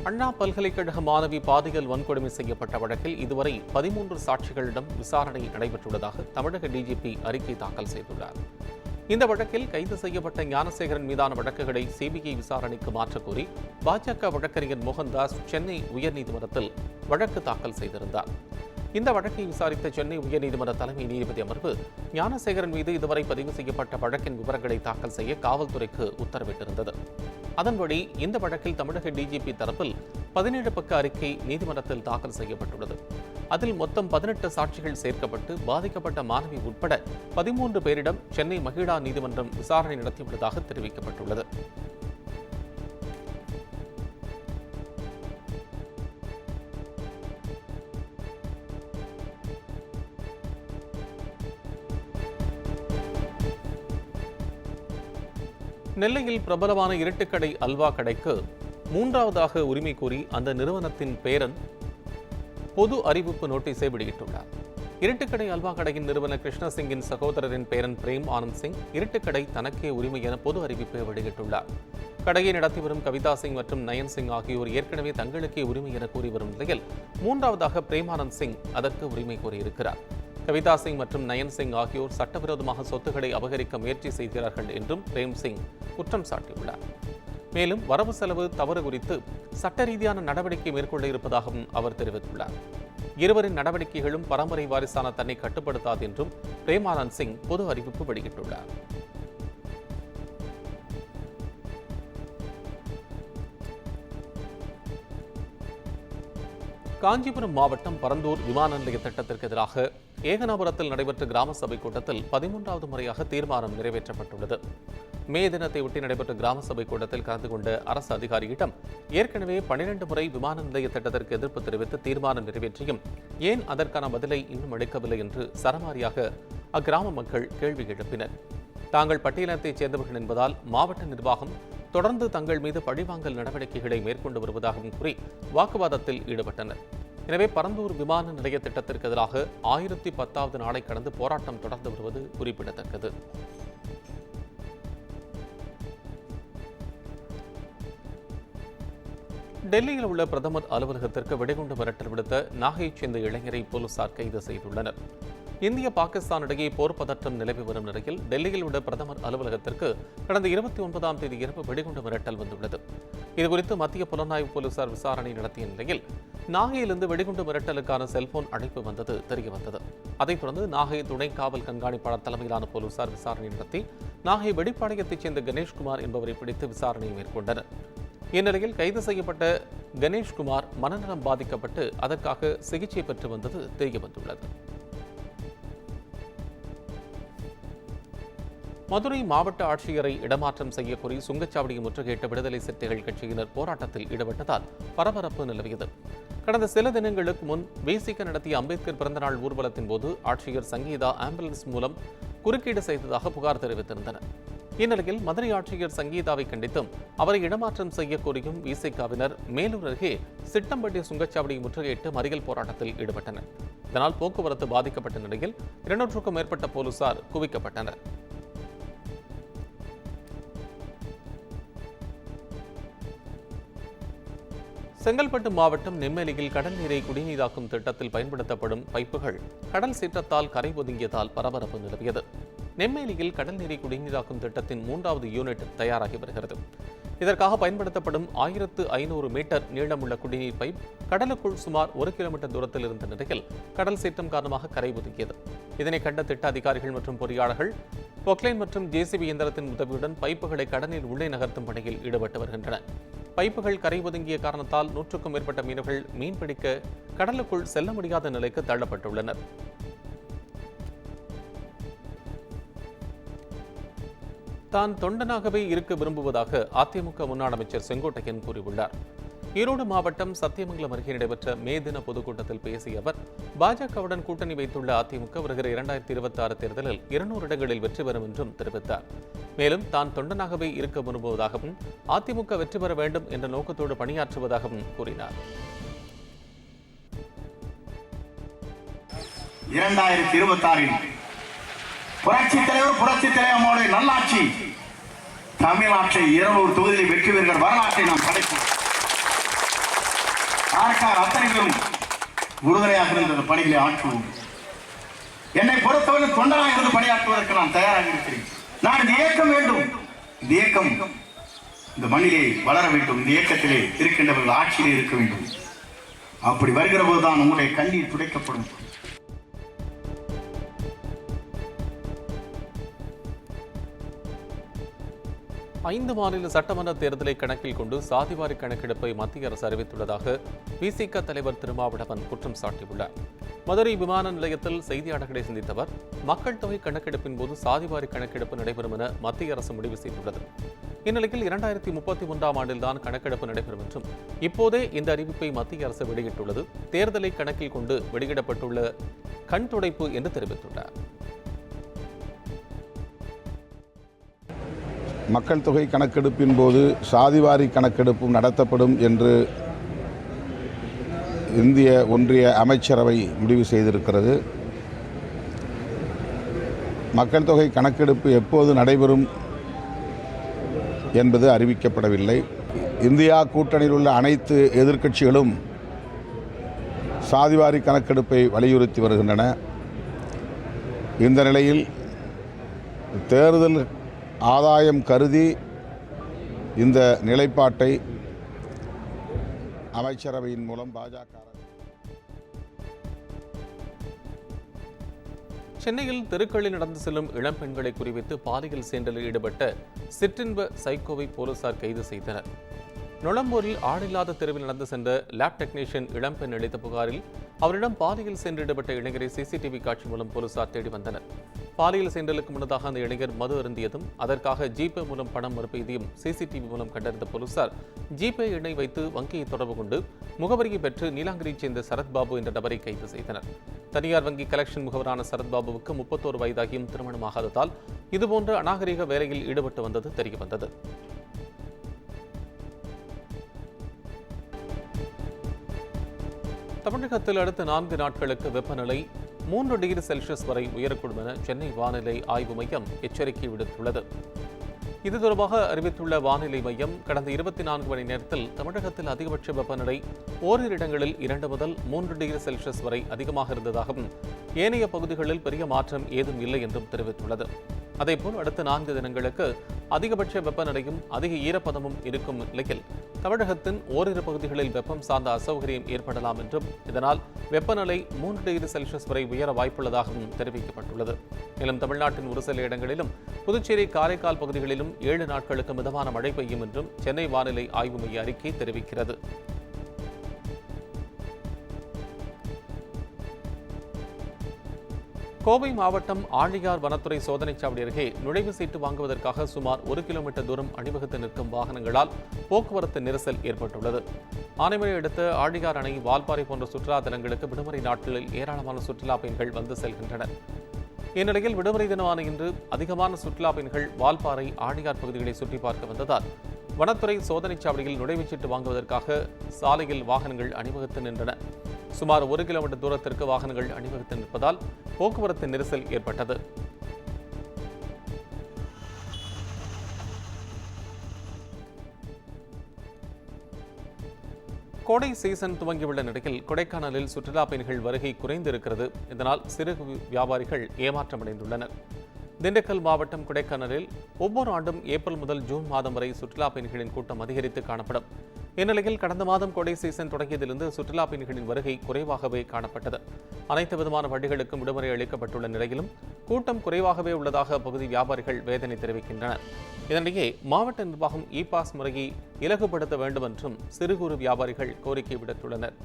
அண்ணா பல்கலைக்கழக மாணவி பாலியல் வன்கொடுமை செய்யப்பட்ட வழக்கில் இதுவரை 13 சாட்சிகளிடம் விசாரணை நடைபெற்றுள்ளதாக தமிழக டிஜிபி அறிக்கை தாக்கல் செய்துள்ளார். இந்த வழக்கில் கைது செய்யப்பட்ட ஞானசேகரன் மீதான வழக்குகளை சிபிஐ விசாரணைக்கு மாற்றக்கோரி பாஜக வழக்கறிஞர் மோகன்தாஸ் சென்னை உயர்நீதிமன்றத்தில் வழக்கு தாக்கல் செய்திருந்தார். இந்த வழக்கை விசாரித்த சென்னை உயர்நீதிமன்ற தலைமை நீதிபதி அமர்வு ஞானசேகரன் மீது இதுவரை பதிவு செய்யப்பட்ட வழக்கின் விவரங்களை தாக்கல் செய்ய காவல்துறைக்கு உத்தரவிட்டிருந்தது. அதன்படி இந்த வழக்கில் தமிழக டிஜிபி தரப்பில் 17 பக்க அறிக்கை நீதிமன்றத்தில் தாக்கல் செய்யப்பட்டுள்ளது. அதில் மொத்தம் 18 சாட்சிகள் சேர்க்கப்பட்டு பாதிக்கப்பட்ட மாணவி உட்பட 13 பேரிடம் சென்னை மகிழா நீதிமன்றம் விசாரணை நடத்தியுள்ளதாக தெரிவிக்கப்பட்டுள்ளது. நெல்லையில் பிரபலமான இருட்டுக்கடை அல்வா கடைக்கு 3வது உரிமை கோரி அந்த நிறுவனத்தின் பேரன் பொது அறிவிப்பு நோட்டீஸை வெளியிட்டுள்ளார். இருட்டுக்கடை அல்வா கடையின் நிறுவனர் கிருஷ்ணசிங்கின் சகோதரரின் பேரன் பிரேம் ஆனந்த் சிங் இருட்டுக்கடை தனக்கே உரிமை என பொது அறிவிப்பை வெளியிட்டுள்ளார். கடையை நடத்தி வரும் கவிதா சிங் மற்றும் நயன் சிங் ஆகியோர் ஏற்கனவே தங்களுக்கே உரிமை என கூறி வரும் நிலையில் 3வது பிரேம் ஆனந்த் சிங் அதற்கு உரிமை கோரியிருக்கிறார். கவிதா சிங் மற்றும் நயன் சிங் ஆகியோர் சட்டவிரோதமாக சொத்துக்களை அபகரிக்க முயற்சி செய்கிறார்கள் என்றும் பிரேம் சிங் குற்றம் சாட்டியுள்ளார். மேலும் வரவு செலவு தவறு குறித்து சட்ட ரீதியான நடவடிக்கை மேற்கொள்ள இருப்பதாகவும் அவர் தெரிவித்துள்ளார். இருவரின் நடவடிக்கைகளும் பரம்பரை வாரிசான தன்னை கட்டுப்படுத்தாது என்றும் பிரேம் ஆனந்த் சிங் பொது அறிவிப்பு வெளியிட்டுள்ளார். காஞ்சிபுரம் மாவட்டம் பரந்தூர் விமான நிலைய திட்டத்திற்கு எதிராக ஏகனாபுரத்தில் நடைபெற்ற கிராம சபை கூட்டத்தில் 13வது முறையாக தீர்மானம் நிறைவேற்றப்பட்டுள்ளது. மே தினத்தை ஒட்டி நடைபெற்ற கிராம சபை கூட்டத்தில் கலந்து கொண்ட அரசு அதிகாரியிடம் ஏற்கனவே 12 முறை விமான நிலைய திட்டத்திற்கு எதிர்ப்பு தெரிவித்து தீர்மானம் நிறைவேற்றியும் ஏன் அதற்கான பதிலை இன்னும் அளிக்கவில்லை என்று சரமாரியாக அக்கிராம மக்கள் கேள்வி எழுப்பினர். தாங்கள் பட்டியலத்தைச் சேர்ந்தவர்கள் என்பதால் மாவட்ட நிர்வாகம் தொடர்ந்து தங்கள் மீது பழிவாங்கல் நடவடிக்கைகளை மேற்கொண்டு வருவதாகவும் கூறி வாக்குவாதத்தில் ஈடுபட்டனர். எனவே பரந்தூர் விமான நிலைய திட்டத்திற்கு எதிராக 1010வது நாளை கடந்து போராட்டம் தொடர்ந்து வருவது குறிப்பிடத்தக்கது. டெல்லியில் உள்ள பிரதமர் அலுவலகத்திற்கு வெடிகுண்டு மிரட்டல் விடுத்த நாகையைச் சேர்ந்த இளைஞரை போலீசார் கைது செய்துள்ளனர். இந்திய பாகிஸ்தான் இடையே போர் பதற்றம் நிலவி வரும் நிலையில் டெல்லியில் உள்ள பிரதமர் அலுவலகத்திற்கு கடந்த 29ஆம் தேதி இரவு வெடிகுண்டு மிரட்டல் வந்துள்ளது. இதுகுறித்து மத்திய புலனாய்வு போலீசார் விசாரணை நடத்திய நிலையில் நாகையிலிருந்து வெடிகுண்டு மிரட்டலுக்கான செல்போன் அழைப்பு வந்தது தெரியவந்தது. அதைத் தொடர்ந்து நாகை துணை காவல் கண்காணிப்பாளர் தலைமையிலான போலீசார் விசாரணை நடத்தி நாகை வெடிப்பாளையத்தைச் சேர்ந்த கணேஷ்குமார் என்பவரை பிடித்து விசாரணை மேற்கொண்டனர். இந்நிலையில் கைது செய்யப்பட்ட கணேஷ்குமார் மனநலம் பாதிக்கப்பட்டு அதற்காக சிகிச்சை பெற்று வந்தது தெரியவந்துள்ளது. மதுரை மாவட்ட ஆட்சியரை இடமாற்றம் செய்யக்கோரி சுங்கச்சாவடியை முற்றுகையிட்ட விடுதலை சிறுத்தைகள் கட்சியினர் போராட்டத்தில் ஈடுபட்டதால் பரபரப்பு நிலவியது. கடந்த சில தினங்களுக்கு முன் விசிக நடத்திய அம்பேத்கர் பிறந்தநாள் ஊர்வலத்தின் போது ஆட்சியர் சங்கீதா ஆம்புலன்ஸ் மூலம் குறுக்கீடு செய்ததாக புகார் தெரிவித்திருந்தனர். இந்நிலையில் மதுரை ஆட்சியர் சங்கீதாவை கண்டித்தும் அவரை இடமாற்றம் செய்ய கோரியும் விசிகாவினர் மேலூர் அருகே சிட்டம்பட்டி சுங்கச்சாவடியை முற்றுகையிட்டு மறியல் போராட்டத்தில் ஈடுபட்டனர். இதனால் போக்குவரத்து பாதிக்கப்பட்ட நிலையில் 200க்கும் மேற்பட்ட போலீசார் குவிக்கப்பட்டனர். செங்கல்பட்டு மாவட்டம் நெம்மேலியில் கடல் நீரை குடிநீராக்கும் திட்டத்தில் பயன்படுத்தப்படும் பைப்புகள் கடல் சீற்றத்தால் கரை ஒதுங்கியதால் பரபரப்பு நிலவியது. நெம்மேலியில் கடல் நீரை குடிநீராக்கும் திட்டத்தின் 3வது யூனிட் தயாராகி வருகிறது. இதற்காக பயன்படுத்தப்படும் 1500 மீட்டர் நீளமுள்ள குடிநீர் பைப் கடலுக்குள் சுமார் 1 கிலோமீட்டர் தூரத்தில் இருந்த நிலையில் கடல் சீற்றம் காரணமாக கரை ஒதுங்கியது. இதனை கண்ட திட்ட அதிகாரிகள் மற்றும் பொறியாளர்கள் பொக்லைன் மற்றும் ஜேசிபி இயந்திரத்தின் உதவியுடன் பைப்புகளை கடலில் உள்ளே நகர்த்தும் பணியில் ஈடுபட்டு வருகின்றனர். பைப்புகள் கரை ஒதுங்கிய காரணத்தால் 100க்கும் மேற்பட்ட மீனவர்கள் மீன்பிடிக்க கடலுக்குள் செல்ல முடியாத நிலைக்கு தள்ளப்பட்டுள்ளனர். தான் தொண்டனாகவே இருக்க விரும்புவதாக அதிமுக முன்னாள் அமைச்சர் செங்கோட்டையன் கூறியுள்ளார். ஈரோடு மாவட்டம் சத்தியமங்கலம் அருகே நடைபெற்ற மே தின பொதுக்கூட்டத்தில் பேசிய அவர் பாஜகவுடன் கூட்டணி வைத்துள்ள அதிமுக வருகிற 2026 தேர்தலில் 200 இடங்களில் வெற்றி பெறும் என்றும் தெரிவித்தார். மேலும் தான் தொண்டனாகவே இருக்க விரும்புவதாகவும் அதிமுக வெற்றி பெற வேண்டும் என்ற நோக்கத்தோடு பணியாற்றுவதாகவும் கூறினார். 2026 புரட்சித் தலைவர் நல்லாட்சி தமிழ்நாட்டை 200 தொகுதியில் வெற்றி பெறுகிற வரலாற்றை நாம் படைப்போம். காரைக்கால் அத்தனை பேரும் உறுதுணையாக இருந்த பணிகளை ஆற்றுவோம். என்னை பொறுத்தவரை தொண்டனாக இருந்து பணியாற்றுவதற்கு நான் தயாராக இருக்கிறேன். நான் இந்த இயக்கம் வேண்டும், இந்த இயக்கம் இந்த மண்ணிலே வளர வேண்டும், இந்த இயக்கத்திலே இருக்கின்றவர்கள் ஆட்சியிலே இருக்க வேண்டும். அப்படி வருகிற போதுதான் உங்களுடைய கண்ணீர் துடைக்கப்படும். ஐந்து மாநில சட்டமன்ற தேர்தலை கணக்கில் கொண்டு சாதிவாரி கணக்கெடுப்பை மத்திய அரசு அறிவித்துள்ளதாக விசிக தலைவர் திருமாவளவன் குற்றம் சாட்டியுள்ளார். மதுரை விமான நிலையத்தில் செய்தியாளர்களை சந்தித்தவர், மக்கள் தொகை கணக்கெடுப்பின் போது சாதிவாரி கணக்கெடுப்பு நடைபெறும் என மத்திய அரசு முடிவு செய்துள்ளது. இந்நிலையில் 2031ஆம் ஆண்டில்தான் கணக்கெடுப்பு நடைபெறும் என்றும் இப்போதே இந்த அறிவிப்பை மத்திய அரசு வெளியிட்டுள்ளது தேர்தலை கணக்கில் கொண்டு வெளியிடப்பட்டுள்ள கண் துடைப்பு என்று தெரிவித்துள்ளார். மக்கள் தொகை கணக்கெடுப்பின் போது சாதிவாரி கணக்கெடுப்பும் நடத்தப்படும் என்று இந்திய ஒன்றிய அமைச்சரவை முடிவு செய்திருக்கிறது. மக்கள் தொகை கணக்கெடுப்பு எப்போது நடைபெறும் என்பது அறிவிக்கப்படவில்லை. இந்தியா கூட்டணியில் உள்ள அனைத்து எதிர்க்கட்சிகளும் சாதிவாரி கணக்கெடுப்பை வலியுறுத்தி வருகின்றன. இந்த நிலையில் தேர்தல் ஆதாயம் கருதி இந்த நிலைப்பாட்டை அமைச்சரவையின் மூலம் பாஜக சென்னையில் தெருக்களில் நடந்து செல்லும் இளம் பெண்களை குறிவைத்து பாலியல் சீண்டலில் ஈடுபட்ட சிற்றின்ப சைக்கோவை போலீசார் கைது செய்தனர். நொளம்பூரில் ஆளில்லாத தெருவில் நடந்து சென்ற லேப் டெக்னீஷியன் இளம்பெண் அளித்த புகாரில் அவரிடம் பாலியல் சென்று ஈடுபட்ட இளைஞரை சிசிடிவி காட்சி மூலம் போலீசார் தேடி வந்தனர். பாலியல் சென்றலுக்கு முன்னதாக அந்த இளைஞர் மது அருந்தியதும் அதற்காக ஜிபே மூலம் பணம் மறுப்பதையும் சிசிடிவி மூலம் கண்டறிந்த போலீசார் ஜிபே எண்ணை வைத்து வங்கியை தொடர்பு கொண்டு முகவரியை பெற்று நீலாங்கரையைச் சேர்ந்த சரத்பாபு என்ற நபரை கைது செய்தனர். தனியார் வங்கி கலெக்ஷன் முகவரான சரத்பாபுவுக்கு 31 வயதாகியும் திருமணமாகாததால் இதுபோன்ற அநாகரிக வேலையில் ஈடுபட்டு வந்தது தெரியவந்தது. தமிழகத்தில் அடுத்த 4 நாட்களுக்கு வெப்பநிலை 3 டிகிரி செல்சியஸ் வரை உயரக்கூடும் என சென்னை வானிலை ஆய்வு மையம் எச்சரிக்கை விடுத்துள்ளது. இது தொடர்பாக அறிவித்துள்ள வானிலை மையம், கடந்த 24 மணி நேரத்தில் தமிழகத்தில் அதிகபட்ச வெப்பநிலை ஓரிரு இடங்களில் 2 முதல் 3 டிகிரி செல்சியஸ் வரை அதிகமாக இருந்ததாகவும் ஏனைய பகுதிகளில் பெரிய மாற்றம் ஏதும் இல்லை என்றும் தெரிவித்துள்ளது. அதேபோல் அடுத்த 4 தினங்களுக்கு அதிகபட்ச வெப்பநிலையும் அதிக ஈரப்பதமும் இருக்கும் நிலையில் தமிழகத்தின் ஓரிரு பகுதிகளில் வெப்பம் சார்ந்த அசௌகரியம் ஏற்படலாம் என்றும் இதனால் வெப்பநிலை 3 டிகிரி செல்சியஸ் வரை உயர வாய்ப்புள்ளதாகவும் தெரிவிக்கப்பட்டுள்ளது. மேலும் தமிழ்நாட்டின் ஒரு சில இடங்களிலும் புதுச்சேரி, காரைக்கால் பகுதிகளிலும் 7 நாட்களுக்கு மிதமான மழை பெய்யும் என்றும் சென்னை வானிலை ஆய்வு மைய அறிக்கை தெரிவிக்கிறது. கோவை மாவட்டம் ஆழியார் வனத்துறை சோதனைச்சாவடி அருகே நுழைவு சீட்டு வாங்குவதற்காக சுமார் 1 கிலோமீட்டர் தூரம் அணிவகுத்து நிற்கும் வாகனங்களால் போக்குவரத்து நெரிசல் ஏற்பட்டுள்ளது. ஆனைமலை அடுத்த ஆழியார் அணை, வால்பாறை போன்ற சுற்றுலா தலங்களுக்கு விடுமுறை நாட்களில் ஏராளமான சுற்றுலா பயணிகள் வந்து செல்கின்றனர். இந்நிலையில் விடுமுறை தினமான இன்று அதிகமான சுற்றுலா பயணிகள் வால்பாறை, ஆழியார் பகுதிகளை சுற்றி பார்க்க வந்ததால் வனத்துறை சோதனைச்சாவடியில் நுழைவுச்சீட்டு வாங்குவதற்காக சாலையில் வாகனங்கள் அணிவகுத்து நின்றன. சுமார் 1 கிலோமீட்டர் தூரத்திற்கு வாகனங்கள் அணிவகுத்து நிற்பதால் போக்குவரத்து நெரிசல் ஏற்பட்டது. கோடை சீசன் துவங்கியுள்ள நிலையில் கொடைக்கானலில் சுற்றுலா பயணிகள் வருகை குறைந்திருக்கிறது. இதனால் சிறு வியாபாரிகள் ஏமாற்றமடைந்துள்ளனர். திண்டுக்கல் மாவட்டம் கொடைக்கானலில் ஒவ்வொரு ஆண்டும் ஏப்ரல் முதல் ஜூன் மாதம் வரை சுற்றுலா பயணிகளின் கூட்டம் அதிகரித்து காணப்படும். இந்நிலையில் கடந்த மாதம் கோடை சீசன் தொடங்கியதிலிருந்து சுற்றுலா பயணிகளின் வருகை குறைவாகவே காணப்பட்டது. அனைத்து விதமான வண்டிகளுக்கும் விடுமுறை அளிக்கப்பட்டுள்ள நிலையிலும் கூட்டம் குறைவாகவே உள்ளதாக அப்பகுதி வியாபாரிகள் வேதனை தெரிவிக்கின்றனர். இதனிடையே மாவட்ட நிர்வாகம் இ பாஸ் முறையை இலகுபடுத்த வேண்டும் என்றும் சிறு குறு வியாபாரிகள் கோரிக்கை விடுத்துள்ளனர்.